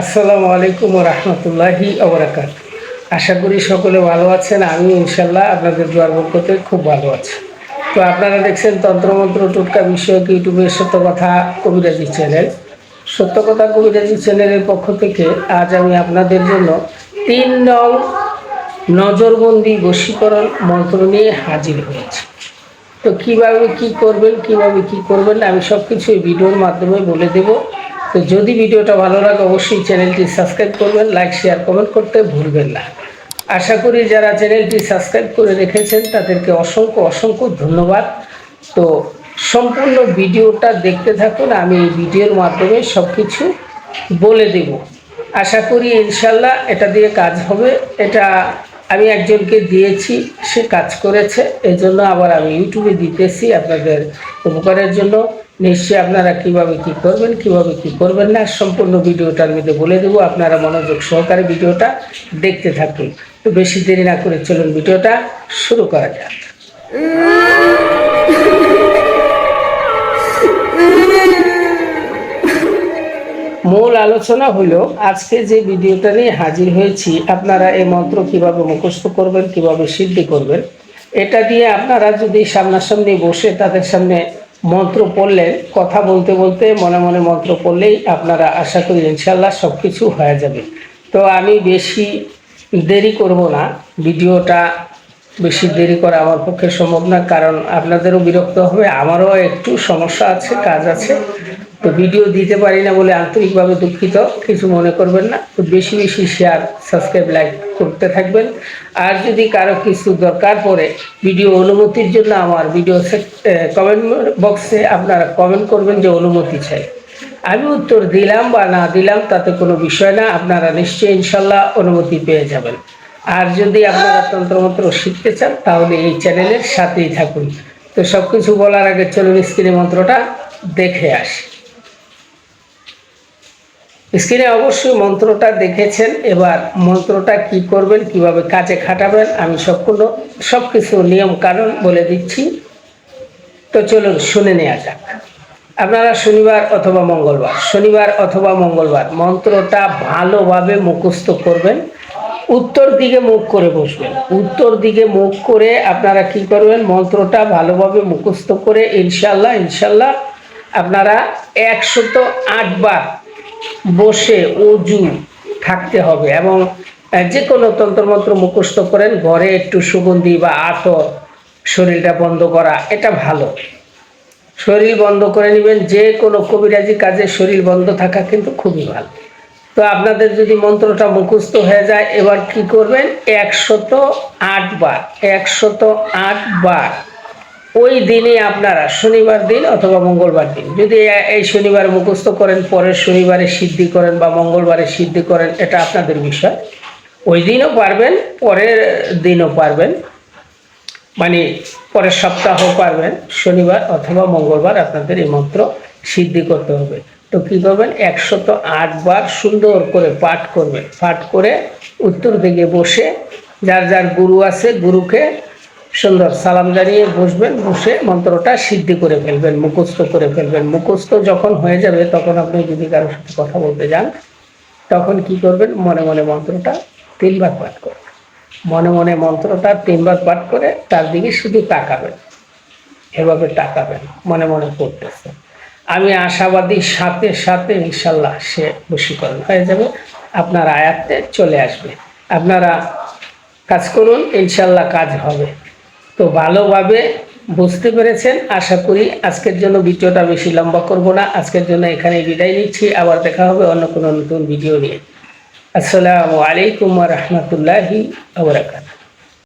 আসসালামু আলাইকুম ওয়া রাহমাতুল্লাহি ওয়া বারাকাতুহু। আশা করি সকলে ভালো আছেন। আমি ইনশাল্লাহ আপনাদের দোয়ার বরকতে খুব ভালো আছি। তো আপনারা দেখছেন তন্ত্রমন্ত্র টোটকা বিষয়ক ইউটিউবের সত্য কথা কবিরাজি চ্যানেল। সত্য কথা কবিরাজি চ্যানেলের পক্ষ থেকে আজ আমি আপনাদের জন্য 3 নং নজরবন্দি বশীকরণ মন্ত্র নিয়ে হাজির হয়েছি। তো কিভাবে কি করবেন আমি সব কিছু এই ভিডিওর মাধ্যমে বলে দেব। তো যদি ভিডিওটা ভালো লাগে অবশ্যই চ্যানেলটি সাবস্ক্রাইব করবেন, লাইক শেয়ার কমেন্ট করতে ভুলবেন না। আশা করি যারা চ্যানেলটি সাবস্ক্রাইব করে রেখেছেন তাদেরকে অসংখ্য অসংখ্য ধন্যবাদ। তো সম্পূর্ণ ভিডিওটা দেখতে থাকুন, আমি এই ভিডিওর মাধ্যমে সব কিছু বলে দেব। আশা করি ইনশাল্লাহ এটা দিয়ে কাজ হবে। এটা আমি একজনকে দিয়েছি, সে কাজ করেছে, এই জন্য আবার আমি ইউটিউবে দিতেছি আপনাদের উপকারের জন্য। নিশ্চয়ই আপনারা কিভাবে কি করবেন, কিভাবে কি করবেন না সম্পূর্ণ ভিডিওটার মধ্যে বলে দেবো। আপনারা মনোযোগ সহকারে ভিডিওটা দেখতে থাকুন। তো বেশি দেরি না করে চলুন ভিডিওটা শুরু করা যাক। মূল আলোচনা হলো আজকে যে ভিডিওটা নিয়ে হাজির হয়েছি, আপনারা এই মন্ত্র কিভাবে মুখস্থ করবেন, কিভাবে সিদ্ধি করবেন। এটা দিয়ে আপনারা যদি সামনাসামনি বসে তাদের সামনে মন্ত্র পড়লেন, কথা বলতে বলতে মনে মনে মন্ত্র পড়লেই আপনারা আশা করি ইনশাল্লাহ সব কিছু হয়ে যাবে। তো আমি বেশি দেরি করব না, ভিডিওটা বেশি দেরি করা আমার পক্ষে সম্ভব না, কারণ আপনাদেরও বিরক্ত হবে, আমারও একটু সমস্যা আছে, কাজ আছে। তো ভিডিও দিতে পারি না বলে আন্তরিকভাবে দুঃখিত, কিছু মনে করবেন না। তো বেশি বেশি শেয়ার সাবস্ক্রাইব লাইক করতে থাকবেন। আর যদি কারো কিছু দরকার পড়ে ভিডিও অনুমতির জন্য আমার ভিডিও কমেন্ট বক্সে আপনারা কমেন্ট করবেন যে অনুমতি চাই। আমি উত্তর দিলাম বা না দিলাম তাতে কোনো বিষয় না, আপনারা নিশ্চয়ই ইনশাল্লাহ অনুমতি পেয়ে যাবেন। আর যদি আপনারা তন্ত্রমন্ত্র শিখতে চান তাহলে এই চ্যানেলের সাথেই থাকুন। তো সব কিছু বলার আগে চলুন স্ক্রিনে মন্ত্রটা দেখে আসি। স্ক্রিনে অবশ্যই মন্ত্রটা দেখেছেন, এবার মন্ত্রটা কি করবেন, কিভাবে কাজে খাটাবেন আমি সব কিছু নিয়ম কানুন বলে দিচ্ছি। তো চলুন শুনে নেওয়া যাক। আপনারা শনিবার অথবা মঙ্গলবার মন্ত্রটা ভালোভাবে মুখস্থ করবেন। উত্তর দিকে মুখ করে বসবেন। উত্তর দিকে মুখ করে আপনারা কি করবেন, মন্ত্রটা ভালোভাবে মুখস্থ করে ইনশাল্লাহ আপনারা 108 বার বসে অজু থাকতে হবে। এবং যে কোনো তন্ত্রমন্ত্র মুখস্থ করেন, ঘরে একটু সুগন্ধি বা আতর, শরীরটা বন্ধ করা, এটা ভালো। শরীর বন্ধ করে নেবেন, যে কোনো কবিরাজি কাজে শরীর বন্ধ থাকা কিন্তু খুবই ভালো। তো আপনাদের যদি মন্ত্রটা মুখস্থ হয়ে যায়, এবার কি করবেন, 108 বার ওই দিনে আপনারা শনিবার দিন অথবা মঙ্গলবার দিন, যদি এই শনিবার মুখস্থ করেন, পরের শনিবারে সিদ্ধি করেন বা মঙ্গলবারে সিদ্ধি করেন, এটা আপনাদের বিষয়। ওই দিনও পারবেন, পরের দিনও পারবেন, মানে পরের সপ্তাহ পারবেন। শনিবার অথবা মঙ্গলবার আপনাদের এই মন্ত্র সিদ্ধি করতে হবে। তো কী করবেন, 108 বার সুন্দর করে পাঠ করবেন। পাঠ করে উত্তর দিকে বসে যার যার গুরু আছে গুরুকে সুন্দর সালাম জানিয়ে বসবেন। বসে মন্ত্রটা সিদ্ধি করে ফেলবেন, মুখস্থ করে ফেলবেন। মুখস্থ যখন হয়ে যাবে তখন আপনি যদি কারোর সাথে কথা বলতে যান, তখন কি করবেন, মনে মনে মন্ত্রটা 3 বার পাঠ করবেন। মনে মনে মন্ত্রটা 3 বার পাঠ করে তার দিকে শুধু তাকাবেন, এভাবে তাকাবেন, মনে মনে পড়তেছে। আমি আশাবাদী সাথে সাথে ইনশাল্লাহ সে বশীকরণ হয়ে যাবে, আপনার আয়াতে চলে আসবে। আপনারা কাজ করুন, ইনশাল্লাহ কাজ হবে। তো ভালোভাবে বুঝতে পেরেছেন আশা করি। আজকের জন্য ভিডিওটা বেশি লম্বা করব না, আজকের জন্য এখানেই বিদায় নিচ্ছি। আবার দেখা হবে অন্য কোনো নতুন ভিডিও নিয়ে। আসসালামু আলাইকুম ওয়া রাহমাতুল্লাহি ওয়া বারাকাতুহু।